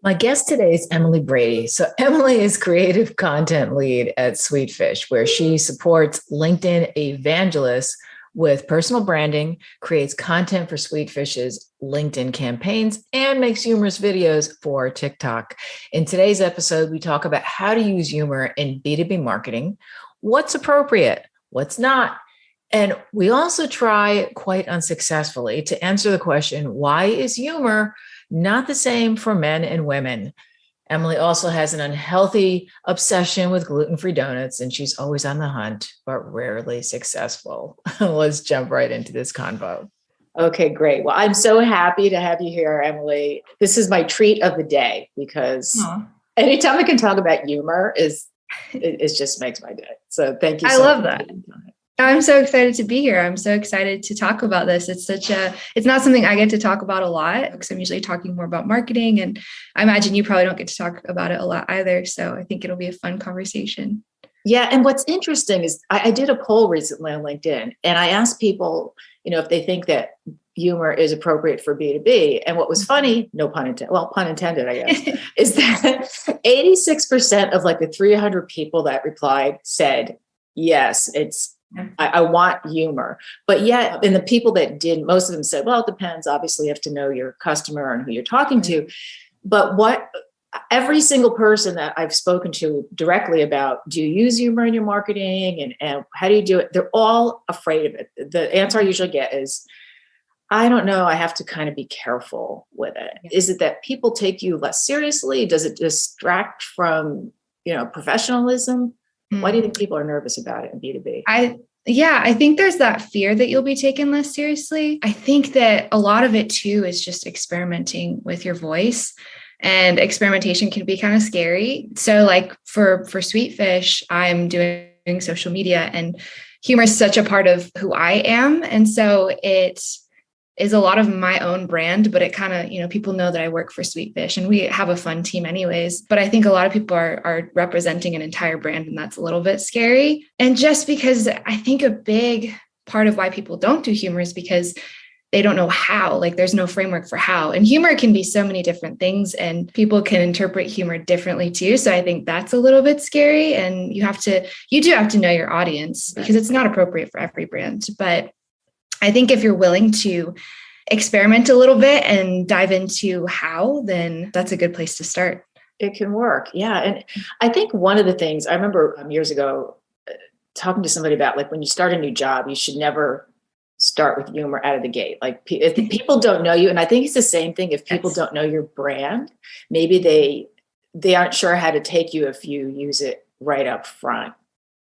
My guest today is Emily Brady. So, Emily is creative content lead at Sweetfish, where she supports LinkedIn evangelists with personal branding, creates content for Sweetfish's LinkedIn campaigns, and makes humorous videos for TikTok. In today's episode, we talk about how to use humor in B2B marketing, what's appropriate, what's not. And we also try quite unsuccessfully to answer the question, why is humor not the same for men and women? Emily also has an unhealthy obsession with gluten-free donuts, and she's always on the hunt, but rarely successful. Let's jump right into this convo. Okay, great. Well, I'm so happy to have you here, Emily. This is my treat of the day because anytime I can talk about humor it just makes my day. So thank you so much. I love that. I'm so excited to be here. I'm so excited to talk about this. It's not something I get to talk about a lot because I'm usually talking more about marketing, and I imagine you probably don't get to talk about it a lot either. So I think it'll be a fun conversation. Yeah. And what's interesting is I did a poll recently on LinkedIn, and I asked people, if they think that humor is appropriate for B2B. And what was funny, no pun intended, well, pun intended, I guess, is that 86% of like the 300 people that replied said, yes, I want humor. But yet, and the people that didn't, most of them said, well, it depends. Obviously, you have to know your customer and who you're talking to. But every single person that I've spoken to directly about, do you use humor in your marketing and how do you do it? They're all afraid of it. The answer I usually get is, I don't know. I have to kind of be careful with it. Yeah. Is it that people take you less seriously? Does it distract from, professionalism? Why do you think people are nervous about it in B2B? I think there's that fear that you'll be taken less seriously. I think that a lot of it too is just experimenting with your voice, and experimentation can be kind of scary. So like for Sweetfish, I'm doing social media, and humor is such a part of who I am. And so it is a lot of my own brand, but it kind of, people know that I work for Sweetfish and we have a fun team anyways. But I think a lot of people are representing an entire brand, and that's a little bit scary. And just because I think a big part of why people don't do humor is because they don't know how, like there's no framework for how. And humor can be so many different things, and people can interpret humor differently too. So I think that's a little bit scary, and you do have to know your audience because it's not appropriate for every brand. But I think if you're willing to experiment a little bit and dive into how, then that's a good place to start. It can work. Yeah. And I think one of the things I remember years ago talking to somebody about, like, when you start a new job, you should never start with humor out of the gate. Like if people don't know you, and I think it's the same thing. If people don't know your brand, maybe they aren't sure how to take you if you use it right up front.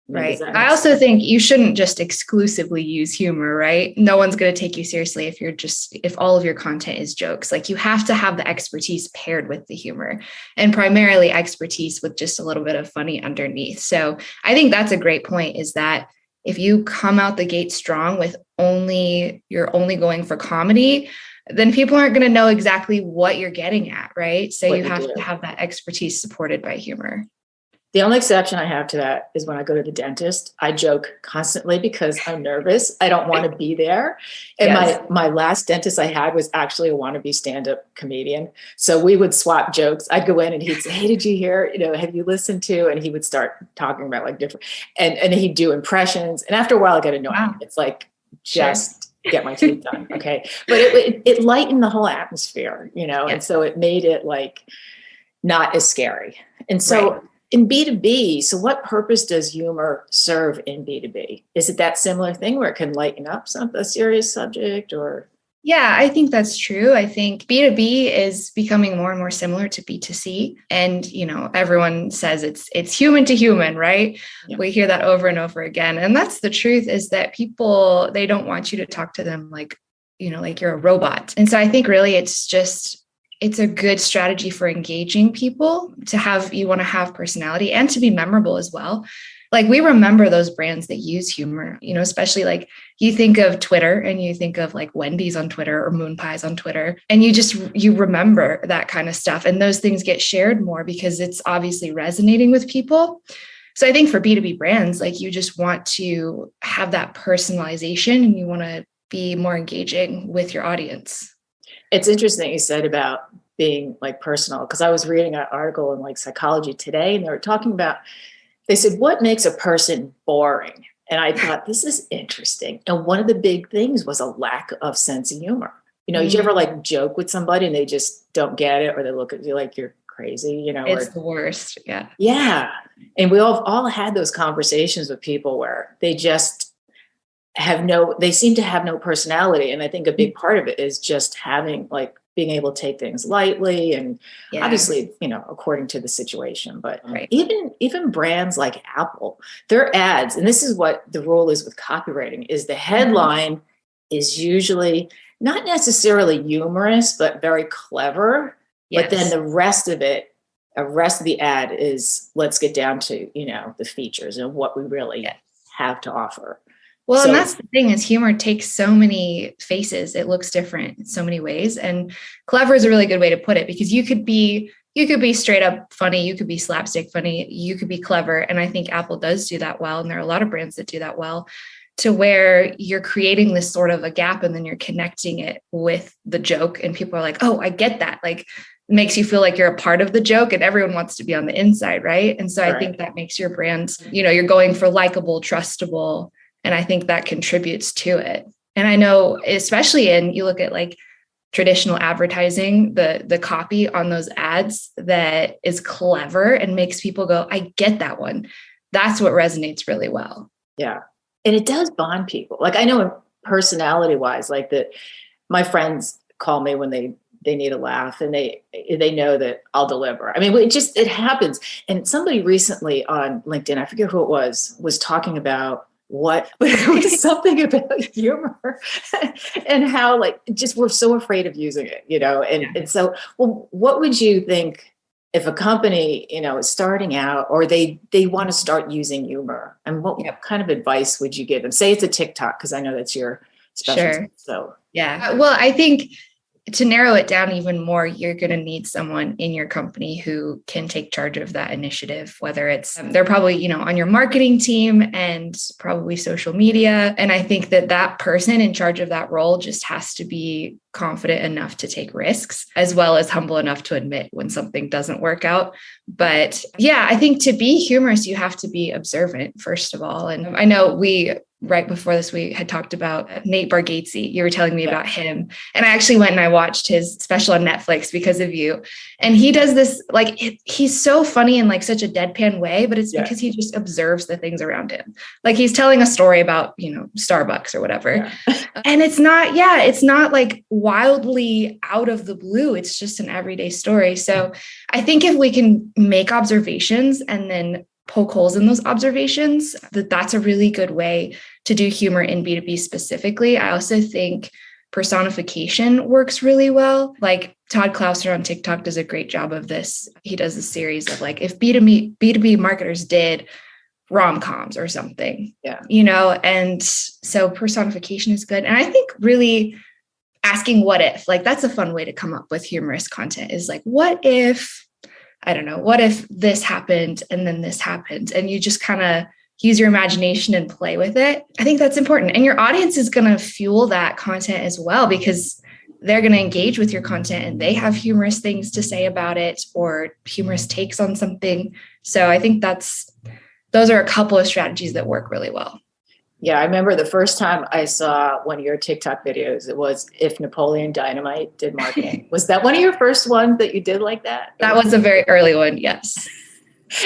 Right. I also think you shouldn't just exclusively use humor, right? No one's going to take you seriously if all of your content is jokes. Like, you have to have the expertise paired with the humor, and primarily expertise with just a little bit of funny underneath. So I think that's a great point, is that if you come out the gate strong with you're only going for comedy, then people aren't going to know exactly what you're getting at, right? So you have to have that expertise supported by humor. The only exception I have to that is when I go to the dentist. I joke constantly because I'm nervous. I don't want to be there. And my last dentist I had was actually a wannabe stand-up comedian. So we would swap jokes. I'd go in and he'd say, hey, did you hear, have you listened to? And he would start talking about like different, and he'd do impressions. And after a while, I got annoying. Wow. It's like, just get my teeth done. Okay. But it lightened the whole atmosphere, and so it made it like not as scary. And so in B2B, so what purpose does humor serve in B2B? Is it that similar thing where it can lighten up a serious subject, or? Yeah, I think that's true. I think B2B is becoming more and more similar to B2C. And, everyone says it's human to human, right? Yeah. We hear that over and over again. And that's the truth, is that people, they don't want you to talk to them like you're a robot. And so I think really it's a good strategy for engaging people you want to have personality and to be memorable as well. Like, we remember those brands that use humor, especially like you think of Twitter and you think of like Wendy's on Twitter or Moon Pies on Twitter, and you remember that kind of stuff. And those things get shared more because it's obviously resonating with people. So I think for B2B brands, like, you just want to have that personalization and you want to be more engaging with your audience. It's interesting you said about being like personal, because I was reading an article in like Psychology Today, and they were talking about, they said, what makes a person boring? And I thought, this is interesting. And one of the big things was a lack of sense of humor. Did you ever like joke with somebody and they just don't get it, or they look at you like you're crazy, It's the worst. Yeah. Yeah. And we all had those conversations with people where they just they seem to have no personality. And I think a big part of it is just having like being able to take things lightly, and obviously, according to the situation. But even brands like Apple, their ads, and this is what the rule is with copywriting, is the headline is usually not necessarily humorous, but very clever. Yes. But then the rest of the ad is, let's get down to, the features and what we really have to offer. Well, and that's the thing, is humor takes so many faces. It looks different in so many ways. And clever is a really good way to put it, because you could be straight up funny. You could be slapstick funny. You could be clever. And I think Apple does do that well. And there are a lot of brands that do that well, to where you're creating this sort of a gap, and then you're connecting it with the joke. And people are like, oh, I get that. Like, it makes you feel like you're a part of the joke, and everyone wants to be on the inside. Right. And so I think that makes your brand, you're going for likable, trustable. And I think that contributes to it. And I know, especially you look at like traditional advertising, the copy on those ads that is clever and makes people go, I get that one. That's what resonates really well. Yeah. And it does bond people. Like, I know personality wise, like that my friends call me when they need a laugh, and they know that I'll deliver. I mean, it happens. And somebody recently on LinkedIn, I forget who it was talking about but it was something about humor and how like, just we're so afraid of using it, and so, well, what would you think if a company, is starting out, or they want to start using humor, and what kind of advice would you give them? Say it's a TikTok, because I know that's your specialty. Sure. So, well, I think to narrow it down even more, you're going to need someone in your company who can take charge of that initiative, whether it's they're probably, on your marketing team and probably social media. And I think that person in charge of that role just has to be confident enough to take risks, as well as humble enough to admit when something doesn't work out. But I think to be humorous, you have to be observant, first of all. And I know right before this, we had talked about Nate Bargatze. You were telling me about him. And I actually went and I watched his special on Netflix because of you. And he does this, like, he's so funny in like such a deadpan way, but it's because he just observes the things around him. Like, he's telling a story about, Starbucks or whatever. Yeah. And it's not like wildly out of the blue. It's just an everyday story. So I think if we can make observations and then poke holes in those observations, that's a really good way to do humor in B2B specifically. I also think personification works really well. Like, Todd Clouser on TikTok does a great job of this. He does a series of like, if B2B marketers did rom-coms or something, and so personification is good. And I think really asking what if, like, that's a fun way to come up with humorous content, is like, what if this happened and then this happened? And you just kind of use your imagination and play with it. I think that's important. And your audience is going to fuel that content as well, because they're going to engage with your content and they have humorous things to say about it, or humorous takes on something. So I think those are a couple of strategies that work really well. Yeah, I remember the first time I saw one of your TikTok videos, it was if Napoleon Dynamite did marketing. Was that one of your first ones that you did like that? That was a very early one, yes.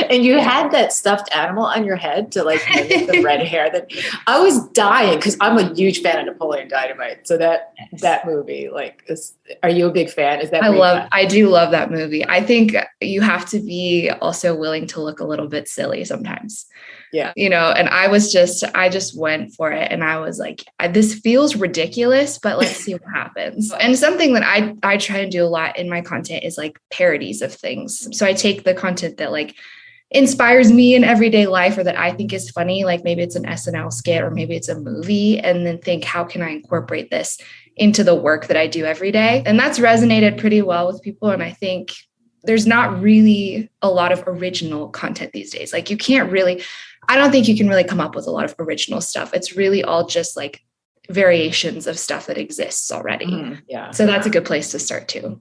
And you had that stuffed animal on your head to like mimic the red hair. That I was dying, because I'm a huge fan of Napoleon Dynamite. So that movie, like, are you a big fan? Is that I do love that movie. I think you have to be also willing to look a little bit silly sometimes. Yeah. And I just went for it, and I was like, this feels ridiculous, but let's see what happens. And something that I try and do a lot in my content is like parodies of things. So I take the content that like inspires me in everyday life, or that I think is funny, like maybe it's an SNL skit or maybe it's a movie, and then think, how can I incorporate this into the work that I do every day? And that's resonated pretty well with people. And I think there's not really a lot of original content these days. Like, I don't think you can really come up with a lot of original stuff. It's really all just like variations of stuff that exists already. Yeah. So that's a good place to start too.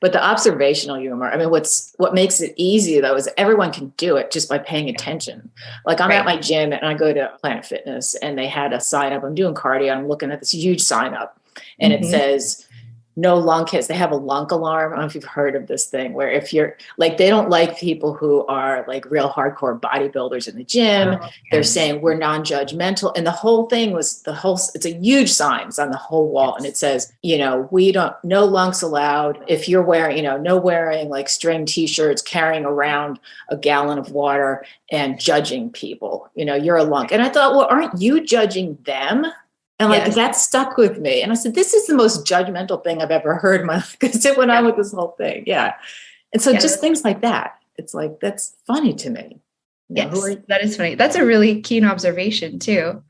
But the observational humor, I mean, what makes it easy though is everyone can do it just by paying attention. Like I'm at my gym and I go to Planet Fitness and they had a sign up. I'm doing cardio. I'm looking at this huge sign up and it says, no lunk hits. They have a lunk alarm. I don't know if you've heard of this thing where if you're like, they don't like people who are like real hardcore bodybuilders in the gym. They're saying we're non-judgmental. And the whole thing was it's a huge sign. It's on the whole wall. And it says, no lunks allowed. If you're wearing, no wearing like string t-shirts, carrying around a gallon of water and judging people, you're a lunk. And I thought, well, aren't you judging them? And like, that stuck with me. And I said, this is the most judgmental thing I've ever heard in my life because it went on with this whole thing. Yeah. And so just things like that. It's like, that's funny to me. That is funny. That's a really keen observation too.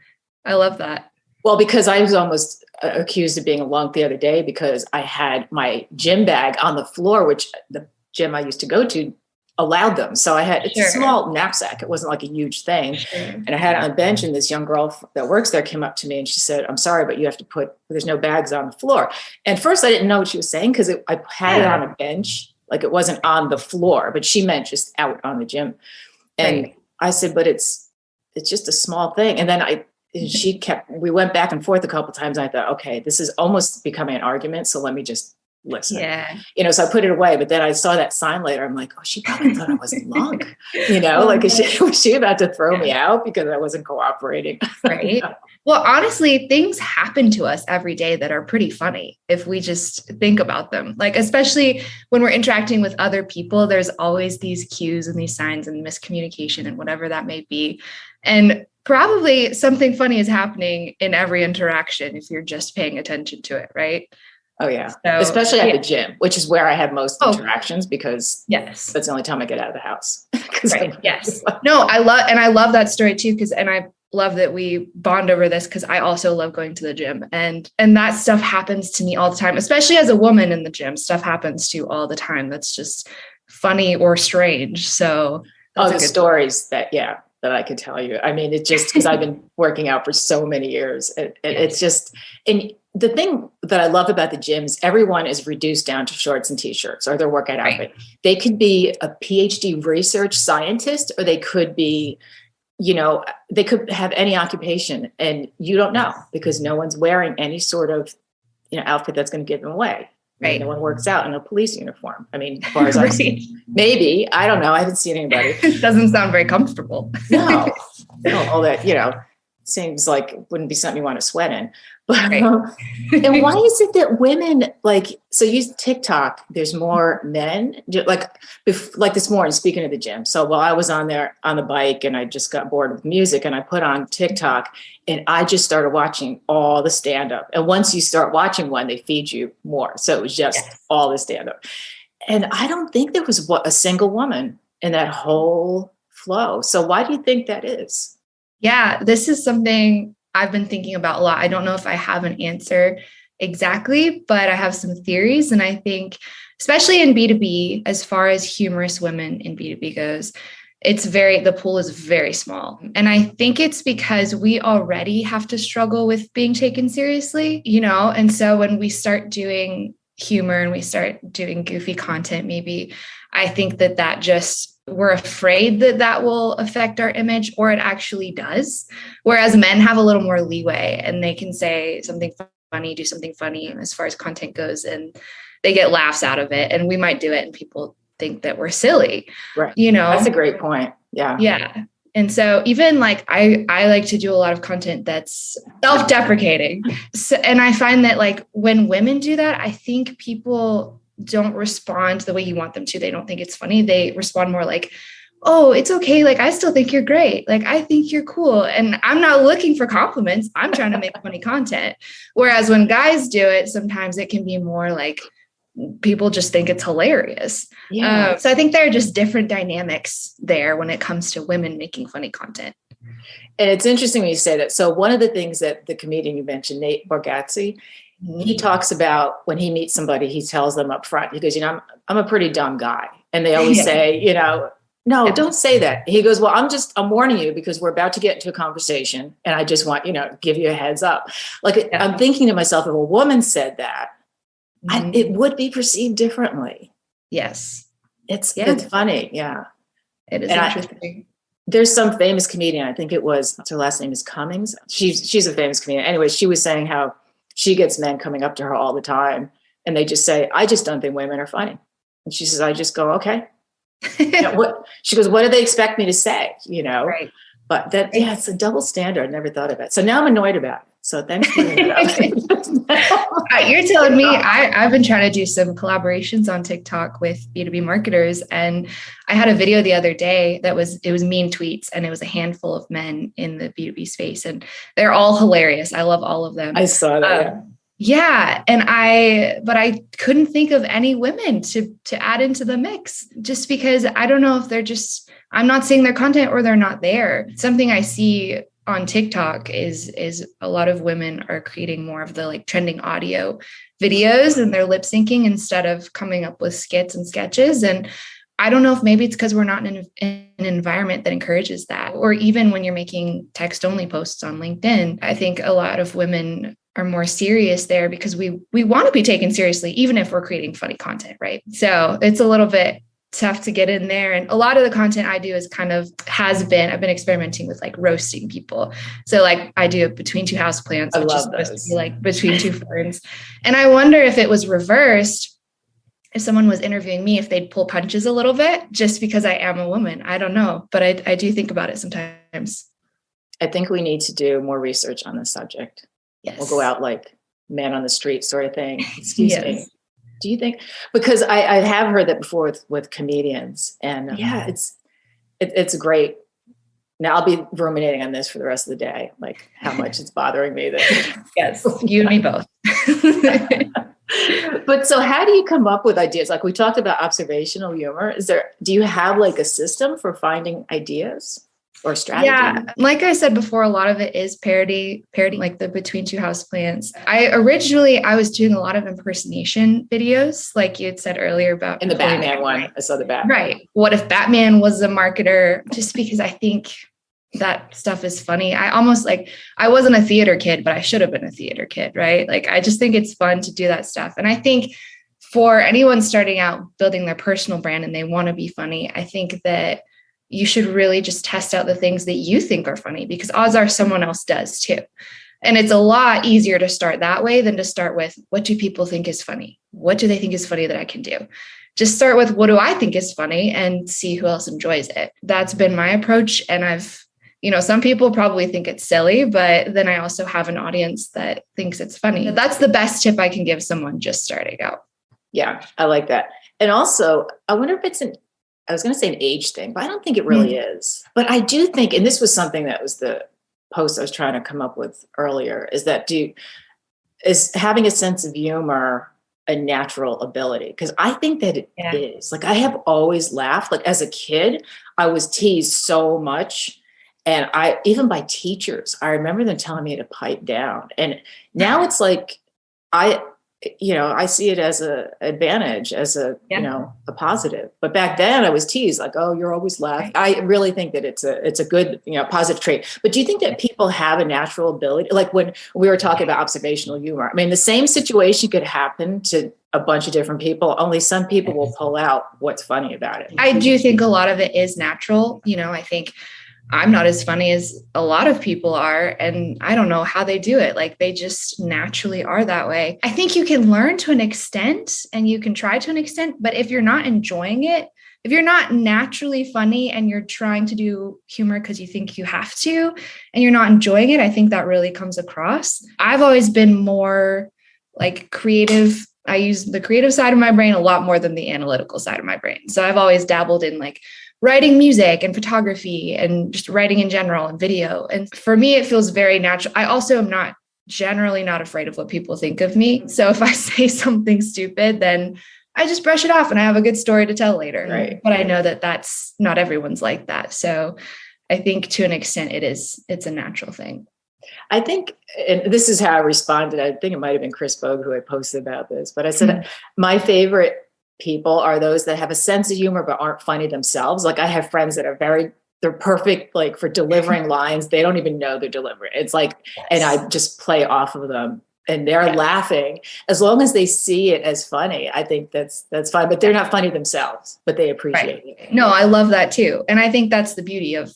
I love that. Well, because I was almost accused of being a lunk the other day because I had my gym bag on the floor, which the gym I used to go to allowed them. So I had, it's a small knapsack. It wasn't like a huge thing. And I had it on a bench and this young girl that works there came up to me and she said, I'm sorry, but you have to there's no bags on the floor. And first I didn't know what she was saying because I had it on a bench, like it wasn't on the floor, but she meant just out on the gym. And I said, but it's just a small thing. And then we went back and forth a couple of times. And I thought, okay, this is almost becoming an argument. So let me just listen. So I put it away, but then I saw that sign later. I'm like, oh, she probably thought I was a lunk, like was she about to throw me out because I wasn't cooperating? Right. Well, honestly, things happen to us every day that are pretty funny if we just think about them. Like, especially when we're interacting with other people, there's always these cues and these signs and miscommunication and whatever that may be. And probably something funny is happening in every interaction if you're just paying attention to it, right? Oh, yeah. So, especially at the gym, which is where I have most interactions because that's the only time I get out of the house. No, I love that story too. And I love that we bond over this because I also love going to the gym and that stuff happens to me all the time, especially as a woman in the gym. Stuff happens to you all the time. That's just funny or strange. So the stories that I could tell you. I mean, it's just because I've been working out for so many years. It's just, and the thing that I love about the gyms, everyone is reduced down to shorts and t-shirts or their workout outfit. They could be a PhD research scientist, or they could be, they could have any occupation and you don't know because no one's wearing any sort of, outfit that's going to give them away. Right. No one works out in a police uniform. I mean, as far as I've seen, maybe, I don't know. I haven't seen anybody. It doesn't sound very comfortable. No, all that, seems like it wouldn't be something you want to sweat in. But, and why is it that women so use TikTok, there's more men like this morning, speaking of the gym. So while I was on there on the bike and I just got bored with music and I put on TikTok and I just started watching all the stand-up. And once you start watching one, they feed you more. So it was just all the stand-up. And I don't think there was a single woman in that whole flow. So why do you think that is? Yeah, this is something I've been thinking about a lot. I don't know if I have an answer exactly, but I have some theories. And I think, especially in B2B, as far as humorous women in B2B goes, the pool is very small. And I think it's because we already have to struggle with being taken seriously, and so when we start doing humor and we start doing goofy content, maybe I think that just we're afraid that will affect our image, or it actually does. Whereas men have a little more leeway and they can say something funny, do something funny as far as content goes, and they get laughs out of it. And we might do it and people think that we're silly. Right. That's a great point. Yeah. Yeah. And so even I like to do a lot of content that's self-deprecating. So, and I find that when women do that, I think people don't respond the way you want them to. They don't think it's funny. They respond more like, oh, it's okay. I still think you're great. I think you're cool. And I'm not looking for compliments. I'm trying to make funny content. Whereas when guys do it, sometimes it can be more like people just think it's hilarious. Yeah. So I think there are just different dynamics there when it comes to women making funny content. And it's interesting when you say that. So one of the things that the comedian you mentioned, Nate Bargatze, he talks about when he meets somebody, he tells them up front, he goes, I'm a pretty dumb guy. And they always say, no, don't say that. He goes, well, I'm warning you because we're about to get into a conversation and I just want, give you a heads up. I'm thinking to myself, if a woman said that, it would be perceived differently. Yes. It's Yeah. funny. Yeah. It is And interesting. there's some famous comedian, I think it was, her last name is Cummings. She's a famous comedian. Anyway, she was saying how she gets men coming up to her all the time and they just say, I just don't think women are funny. And she says, I just go, okay. She goes, what do they expect me to say? Right. But it's a double standard. I never thought of it. So now I'm annoyed about it. So thanks for You're telling me I've been trying to do some collaborations on TikTok with B2B marketers. And I had a video the other day it was mean tweets, and it was a handful of men in the B2B space, and they're all hilarious. I love all of them. I saw that. Yeah. And I couldn't think of any women to add into the mix, just because I don't know if I'm not seeing their content or they're not there. Something I see on TikTok is a lot of women are creating more of the like trending audio videos, and they're lip syncing instead of coming up with skits and sketches. And I don't know if maybe it's because we're not in an environment that encourages that, or even when you're making text only posts on LinkedIn, I think a lot of women are more serious there because we want to be taken seriously, even if we're creating funny content, right? So it's a little bit tough to get in there. And a lot of the content I do I've been experimenting with like roasting people. So like I do it between two houseplants, which is supposed to be like between two ferns. And I wonder if it was reversed, if someone was interviewing me, if they'd pull punches a little bit just because I am a woman. I don't know, but I do think about it sometimes. I think we need to do more research on this subject. Yes. We'll go out like man on the street sort of thing. Excuse me. Do you think? Because I have heard that before with comedians, and it's great. Now I'll be ruminating on this for the rest of the day, like how much it's bothering me that. Yes, you and me both. But so how do you come up with ideas? Like we talked about observational humor. Do you have like a system for finding ideas or strategy? Yeah, like I said before, a lot of it is parody like the Between Two Houseplants. I was doing a lot of impersonation videos, like you had said earlier about. In the Batman one, I saw the Batman. Right. What if Batman was a marketer? Just because I think that stuff is funny. I wasn't a theater kid, but I should have been a theater kid, right? Like, I just think it's fun to do that stuff. And I think for anyone starting out building their personal brand and they want to be funny, I think that you should really just test out the things that you think are funny, because odds are someone else does too. And it's a lot easier to start that way than to start with, what do people think is funny? What do they think is funny that I can do? Just start with, what do I think is funny, and see who else enjoys it. That's been my approach. And some people probably think it's silly, but then I also have an audience that thinks it's funny. That's the best tip I can give someone just starting out. Yeah, I like that. And also, I wonder if it's I was going to say an age thing, but I don't think it really is. But I do think, and this was something that was the post I was trying to come up with earlier, is having a sense of humor a natural ability? Because I think that it is. Like, I have always laughed. Like, as a kid, I was teased so much. And even by teachers, I remember them telling me to pipe down. And now it's like, I see it as an advantage, as a positive. But back then I was teased like, oh, you're always laughing. I really think that it's a good, positive trait. But do you think that people have a natural ability? Like when we were talking about observational humor, I mean, the same situation could happen to a bunch of different people, only some people will pull out what's funny about it. I do think a lot of it is natural. I think I'm not as funny as a lot of people are, and I don't know how they do it. Like, they just naturally are that way. I think you can learn to an extent and you can try to an extent, but if you're not enjoying it, if you're not naturally funny and you're trying to do humor because you think you have to, and you're not enjoying it, I think that really comes across. I've always been more like creative. I use the creative side of my brain a lot more than the analytical side of my brain. So I've always dabbled in like writing music and photography and just writing in general and video. And for me, it feels very natural. I also am generally not afraid of what people think of me. So if I say something stupid, then I just brush it off and I have a good story to tell later. Right. But I know that that's not everyone's like that. So I think to an extent it's a natural thing. I think, and this is how I responded. I think it might've been Chris Bogue who I posted about this, but I said, my favorite people are those that have a sense of humor but aren't funny themselves. Like, I have friends that are they're perfect, like, for delivering lines. They don't even know they're delivering. It's like, and I just play off of them. and they're laughing, as long as they see it as funny, I think that's fine. But they're not funny themselves, but they appreciate it. No, I love that too. And I think that's the beauty of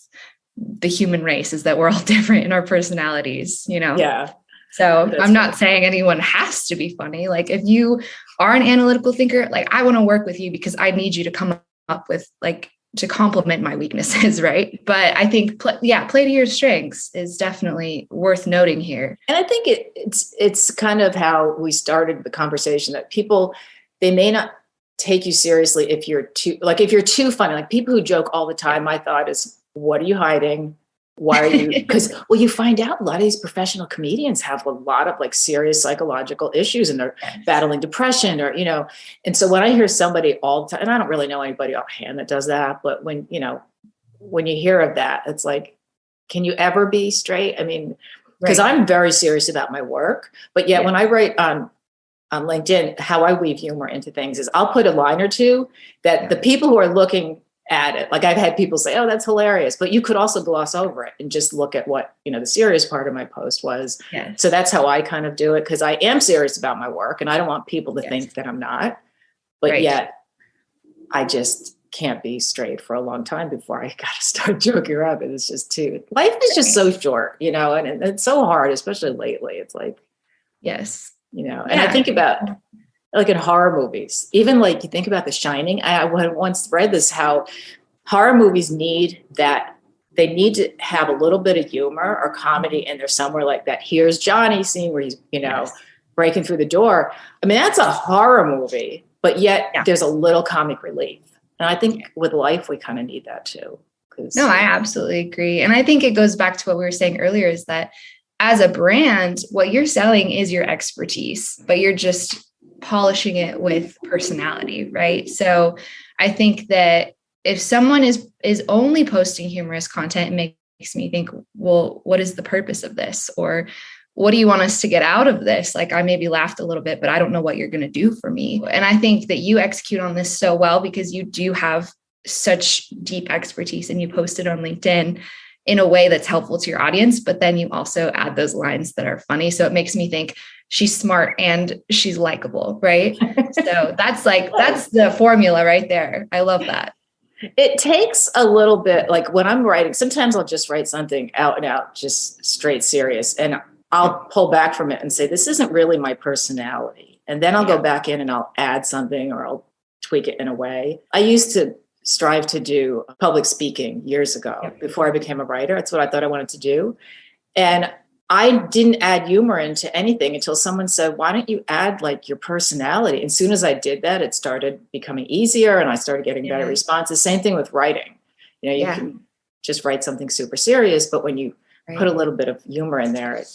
the human race, is that we're all different in our personalities, you know? Yeah. So That's I'm not saying anyone has to be funny. Like if you are an analytical thinker, like I want to work with you because I need you to come up with like to complement my weaknesses, right? But I think, play to your strengths is definitely worth noting here. And I think it's kind of how we started the conversation, that people, they may not take you seriously if you're too funny. Like people who joke all the time, my thought is, what are you hiding? Why are you? Because you find out a lot of these professional comedians have a lot of like serious psychological issues, and they're battling depression, or and so when I hear somebody all the time, and I don't really know anybody offhand that does that, but when you hear of that, it's like, can you ever be straight? I mean, because I'm very serious about my work, but yet when I write on LinkedIn, how I weave humor into things is I'll put a line or two that the people who are looking at it, like I've had people say, oh, that's hilarious, but you could also gloss over it and just look at what the serious part of my post was. So that's how I kind of do it, because I am serious about my work and I don't want people to think that I'm not, but yet I just can't be straight for a long time before I gotta start joking around. But it's just life is just so short, and it's so hard, especially lately. It's like, and I think about, like in horror movies, even like you think about The Shining. I once read this, how horror movies need that. They need to have a little bit of humor or comedy in there somewhere, like that Here's Johnny scene where he's, breaking through the door. I mean, that's a horror movie, but yet there's a little comic relief. And I think with life, we kind of need that too. No, I absolutely agree. And I think it goes back to what we were saying earlier, is that as a brand, what you're selling is your expertise, but you're just polishing it with personality, right? So I think that if someone is only posting humorous content, it makes me think, well, what is the purpose of this? Or what do you want us to get out of this? Like, I maybe laughed a little bit, but I don't know what you're going to do for me. And I think that you execute on this so well, because you do have such deep expertise and you post it on LinkedIn in a way that's helpful to your audience, but then you also add those lines that are funny. So it makes me think she's smart and she's likable, right? So that's the formula right there. I love that. It takes a little bit, like when I'm writing, sometimes I'll just write something out and out, just straight serious. And I'll pull back from it and say, this isn't really my personality. And then I'll go back in and I'll add something, or I'll tweak it in a way. I used to strive to do public speaking years ago before I became a writer. That's what I thought I wanted to do. And I didn't add humor into anything until someone said, why don't you add like your personality? And as soon as I did that, it started becoming easier and I started getting better responses. Same thing with writing. You can just write something super serious, but when you put a little bit of humor in there, it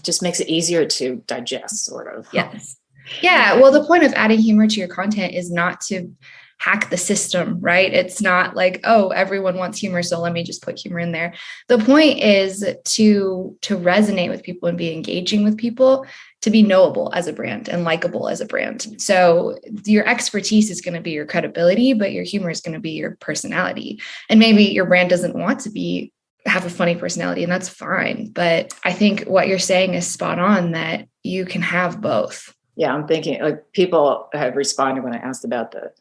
just makes it easier to digest, sort of. Yes. Yeah. Well, the point of adding humor to your content is not to hack the system, right? It's not like, oh, everyone wants humor, so let me just put humor in there. The point is to resonate with people and be engaging with people, to be knowable as a brand and likable as a brand. So your expertise is going to be your credibility, but your humor is going to be your personality. And maybe your brand doesn't want to have a funny personality, and that's fine. But I think what you're saying is spot on, that you can have both. Yeah, I'm thinking like people have responded when I asked about the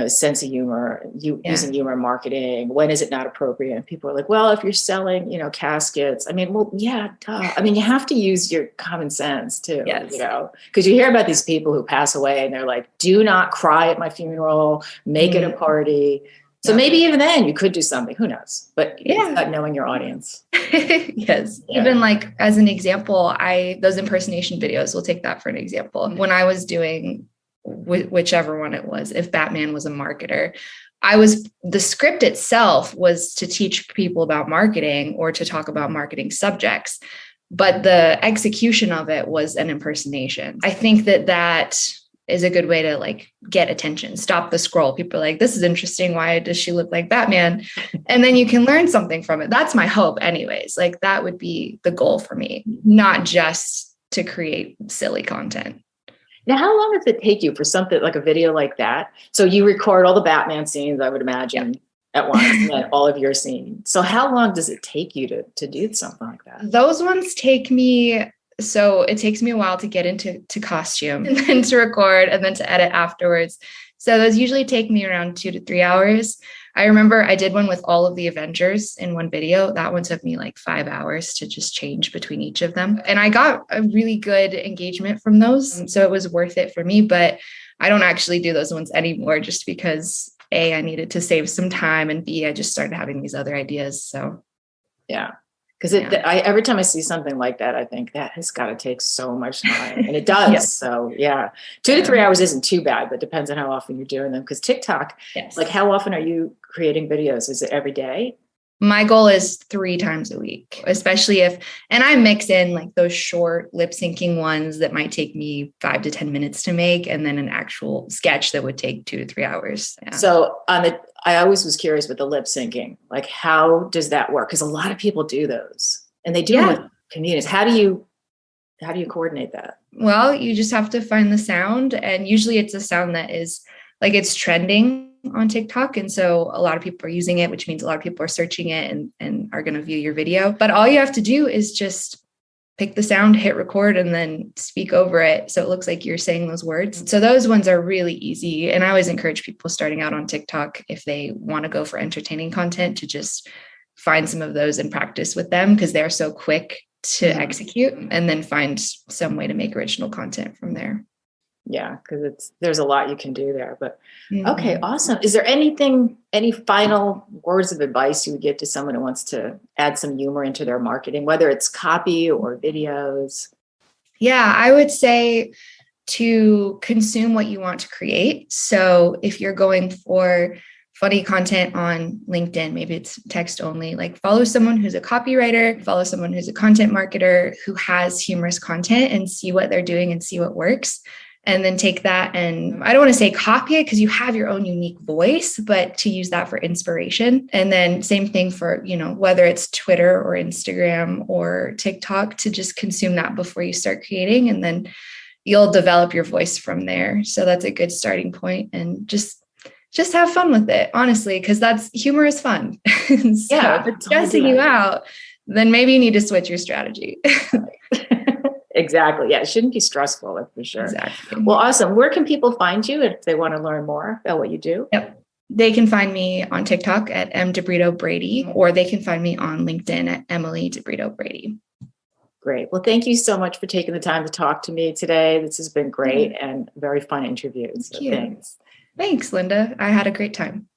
sense of humor, using humor in marketing. When is it not appropriate? And people are like, well, if you're selling, caskets. I mean, well, yeah, duh. I mean, you have to use your common sense too, because you hear about these people who pass away and they're like, do not cry at my funeral, make it a party. So maybe even then you could do something, who knows, but it's about knowing your audience. Yes. Yeah. Even like as an example, those impersonation videos, we'll take that for an example. When I was doing whichever one it was, if Batman was a marketer, the script itself was to teach people about marketing or to talk about marketing subjects, but the execution of it was an impersonation. I think that is a good way to like get attention, stop the scroll. People are like, this is interesting. Why does she look like Batman? And then you can learn something from it. That's my hope anyways. Like that would be the goal for me, not just to create silly content. Now, how long does it take you for something like a video like that? So you record all the Batman scenes, I would imagine, at once, and then all of your scenes. So how long does it take you to do something like that? Those ones take me So it takes me a while to get into costume and then to record and then to edit afterwards. So those usually take me around 2 to 3 hours. I remember I did one with all of the Avengers in one video. That one took me like 5 hours to just change between each of them. And I got a really good engagement from those. So it was worth it for me, but I don't actually do those ones anymore just because A, I needed to save some time, and B, I just started having these other ideas. So yeah. Because every time I see something like that, I think that has got to take so much time, and it does. Yes. So yeah, 2 to 3 hours isn't too bad, but depends on how often you're doing them. Because TikTok, like how often are you creating videos? Is it every day? My goal is 3 times a week, especially and I mix in like those short lip syncing ones that might take me 5 to 10 minutes to make, and then an actual sketch that would take 2 to 3 hours. Yeah. So I always was curious with the lip syncing, like how does that work? Because a lot of people do those, and they do them with comedians. How do you coordinate that? Well, you just have to find the sound, and usually it's a sound that is like it's trending on TikTok. And so a lot of people are using it, which means a lot of people are searching it and are going to view your video. But all you have to do is just pick the sound, hit record, and then speak over it. So it looks like you're saying those words. So those ones are really easy. And I always encourage people starting out on TikTok, if they want to go for entertaining content, to just find some of those and practice with them, because they're so quick to execute, and then find some way to make original content from there. Yeah, because there's a lot you can do there. But okay, awesome. Is there any final words of advice you would give to someone who wants to add some humor into their marketing, whether it's copy or videos? Yeah, I would say to consume what you want to create. So if you're going for funny content on LinkedIn, maybe it's text only, like follow someone who's a copywriter, follow someone who's a content marketer who has humorous content, and see what they're doing and see what works. And then take that, and I don't want to say copy it because you have your own unique voice, but to use that for inspiration. And then same thing for, whether it's Twitter or Instagram or TikTok, to just consume that before you start creating, and then you'll develop your voice from there. So that's a good starting point, and just have fun with it, honestly, because humor is fun. So if it's stressing you out, then maybe you need to switch your strategy. Exactly. Yeah, it shouldn't be stressful, that's for sure. Exactly. Well, awesome. Where can people find you if they want to learn more about what you do? Yep. They can find me on TikTok at mdebrito-brady, or they can find me on LinkedIn at Emily DeBrito Brady. Great. Well, thank you so much for taking the time to talk to me today. This has been great and very fun interview. So thanks. Thanks, Linda. I had a great time.